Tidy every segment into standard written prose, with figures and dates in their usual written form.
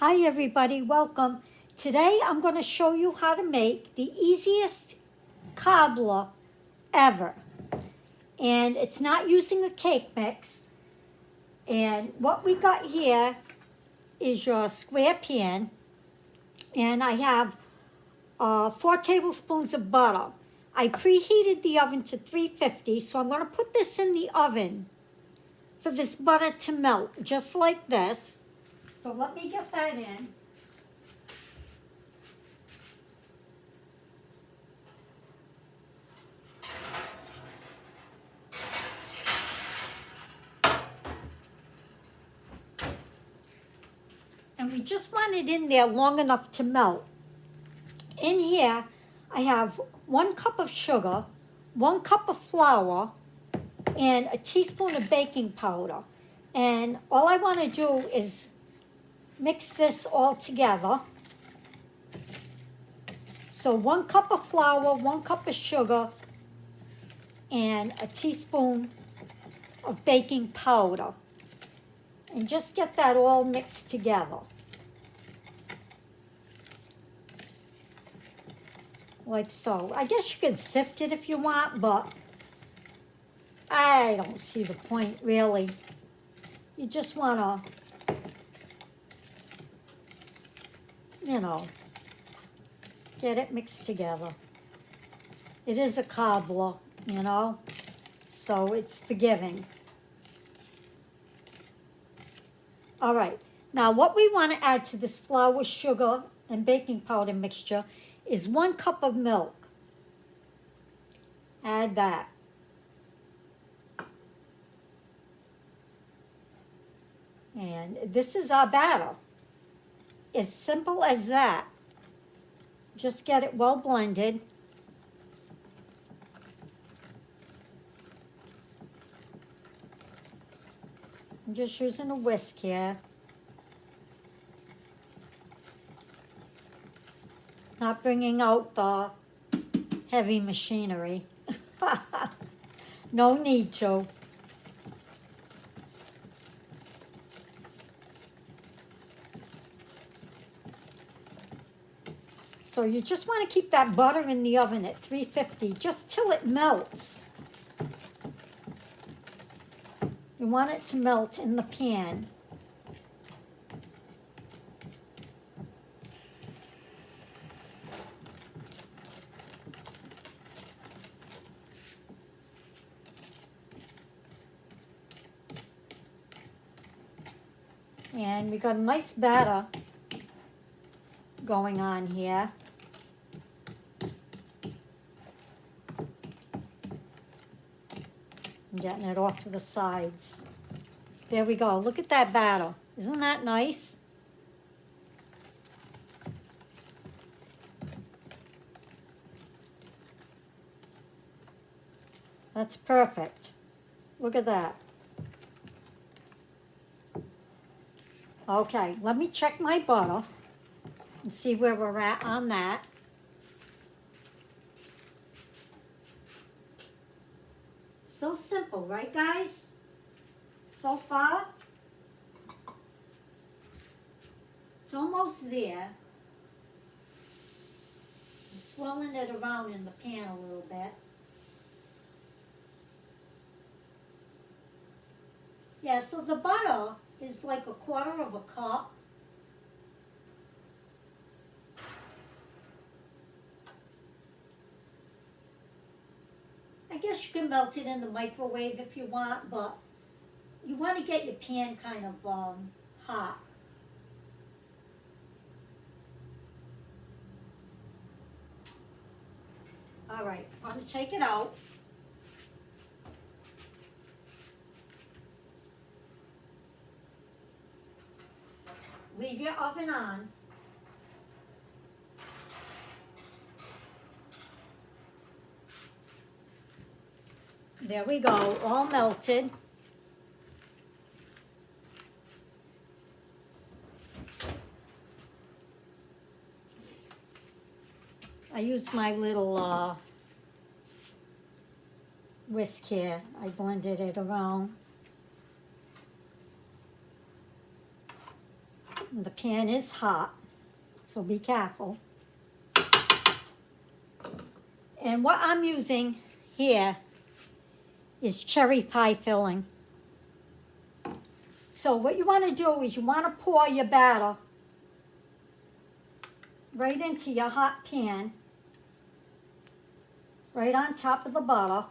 Hi everybody, welcome. Today I'm going to show you how to make the easiest cobbler ever. And it's not using a cake mix. And what we got here is your square pan. And I have 4 tablespoons of butter. I preheated the oven to 350, so I'm going to put this in the oven for this butter to melt, just like this. So let me get that in. And we just want it in there long enough to melt. In here, I have 1 cup of sugar, 1 cup of flour, and a teaspoon of baking powder. And all I want to do is mix this all together. So 1 cup of flour, 1 cup of sugar, and a teaspoon of baking powder. And just get that all mixed together. Like so. I guess you could sift it if you want, but I don't see the point really. You just want to, get it mixed together. It is a cobbler, so it's forgiving. All right, now what we want to add to this flour, sugar, and baking powder mixture is 1 cup of milk. Add that. And this is our batter. As simple as that. Just get it well blended. I'm just using a whisk here. Not bringing out the heavy machinery. No need to. So you just want to keep that butter in the oven at 350 just till it melts. You want it to melt in the pan. And we got a nice batter going on here. I'm getting it off to the sides. There we go. Look at that batter. Isn't that nice? That's perfect. Look at that. Okay, let me check my butter and see where we're at on that. So simple, right guys? So far, it's almost there. I'm swirling it around in the pan a little bit. Yeah, so the butter is like 1/4 of a cup. I guess you can melt it in the microwave if you want, but you want to get your pan kind of hot. All right, I'm going to take it out. Leave your oven on. There we go, all melted. I used my little whisk here. I blended it around. And the pan is hot, so be careful. And what I'm using here is cherry pie filling. So what you want to do is you want to pour your batter right into your hot pan, right on top of the butter.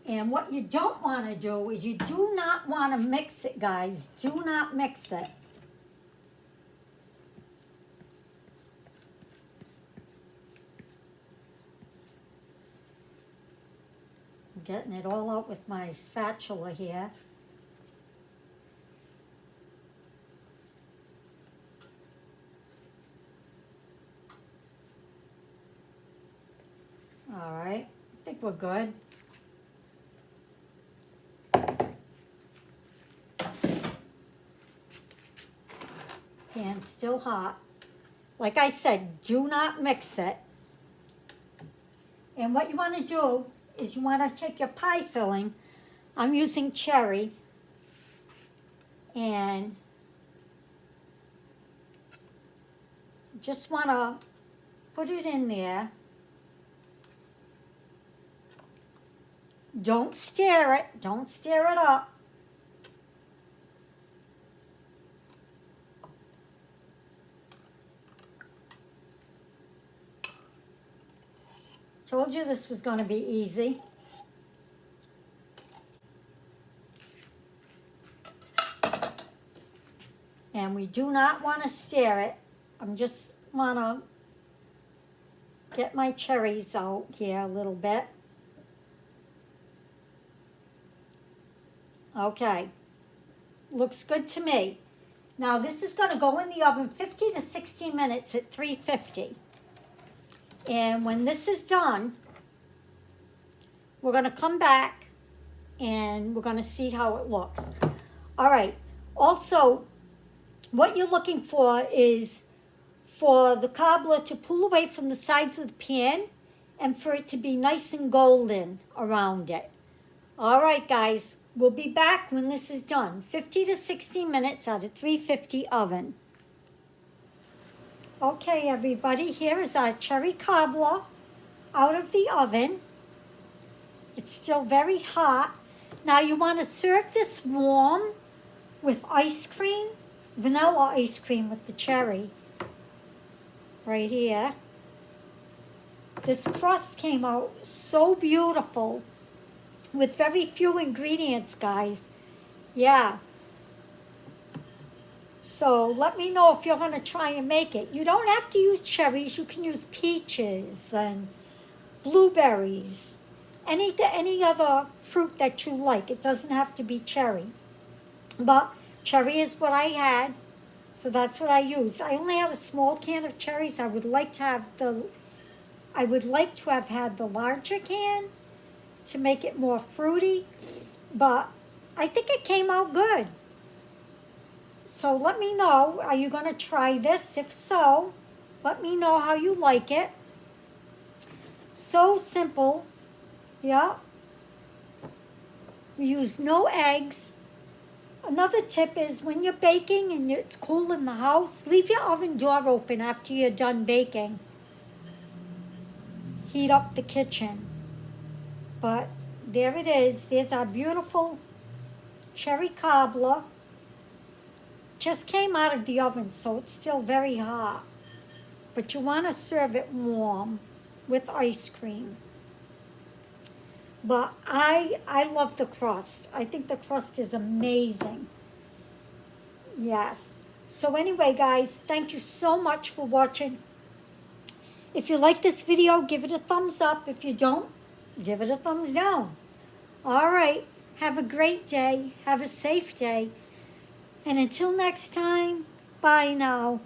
And what you don't want to do is you do not want to mix it, guys. Do not mix it. I'm getting it all out with my spatula here. All right, I think we're good. Pan's still hot. Like I said, do not mix it. And what you want to do is you want to take your pie filling. I'm using cherry. And just want to put it in there. Don't stir it. Don't stir it up. Told you this was going to be easy. And we do not want to stir it. I'm just want to get my cherries out here a little bit. Okay, looks good to me. Now this is going to go in the oven 50 to 60 minutes at 350. And when this is done, we're going to come back and we're going to see how it looks. All right, also, what you're looking for is for the cobbler to pull away from the sides of the pan and for it to be nice and golden around it. All right, guys, we'll be back when this is done. 50 to 60 minutes at a 350 oven. Okay, everybody, here is our cherry cobbler out of the oven. It's still very hot. Now you want to serve this warm with ice cream, vanilla ice cream with the cherry. Right here. This crust came out so beautiful with very few ingredients, guys. Yeah. So let me know if you're going to try and make it. You don't have to use cherries. You can use peaches and blueberries. Any other fruit that you like. It doesn't have to be cherry. But cherry is what I had. So that's what I used. I only have a small can of cherries. I would like to have had the larger can to make it more fruity. But I think it came out good. So let me know, are you going to try this? If so, let me know how you like it. So simple. Yeah. We use no eggs. Another tip is when you're baking and it's cool in the house, leave your oven door open after you're done baking. Heat up the kitchen. But there it is. There's our beautiful cherry cobbler. Just came out of the oven, so it's still very hot. But you want to serve it warm with ice cream. But I love the crust. I think the crust is amazing. Yes. So anyway, guys, thank you so much for watching. If you like this video, give it a thumbs up. If you don't, give it a thumbs down. All right. Have a great day. Have a safe day. And until next time, bye now.